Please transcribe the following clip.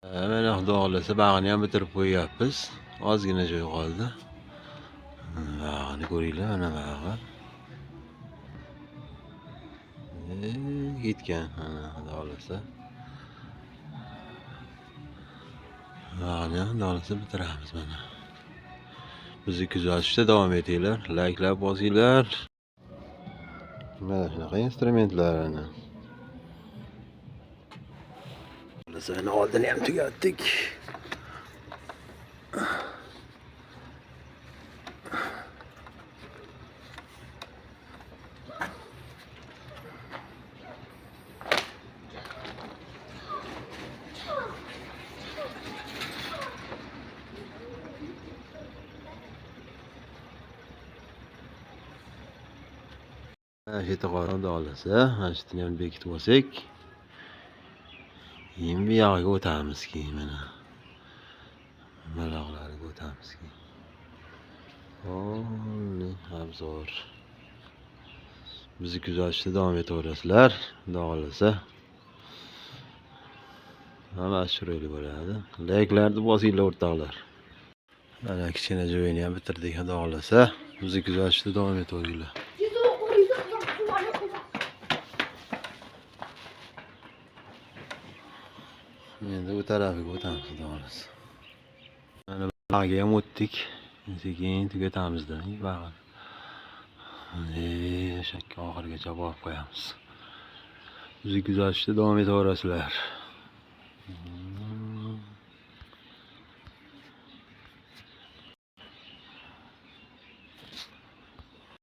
Mana xudo xohlasa bag'ini ham bitirib qo'yyapmiz. Ozgina joy qoldi. Bag'ini ko'ringlar, mana bag'i. Ketgan, mana xudo xohlasa. Bag'ini ham xudo xohlasa bitiramiz mana. Bizni kuzatishda davom etinglar, layklab bosinglar. Mana shunaqa instrumentlar ana. Bizani oldini ham tugatdik. Mana shu yerda qo'yib olsa, mana shu yerni ham bekitib olsak, keyin bu yog'iga o'tamiz keyin mana. Maloqlariga o'tamiz keyin. Obzor. Bizni kuzatishda davom etaverasizlar, xudo xolasa. Hamma chiroyli bo'ladi. Layklarni bosinglar o'rtoqlar. Mana kichkina joyini ham bitirdik, xudo xolasa. Bizni kuzatishda davom etaveringlar. Endi bu tarafiga o'tamiz, xudo xolasa. Mana bag'ga ham o'tdik. Sekin tugatamizda, bag'ini. Shakka oxirigacha borib qo'yamiz. Bizni kuzatishda davom etaverasizlar.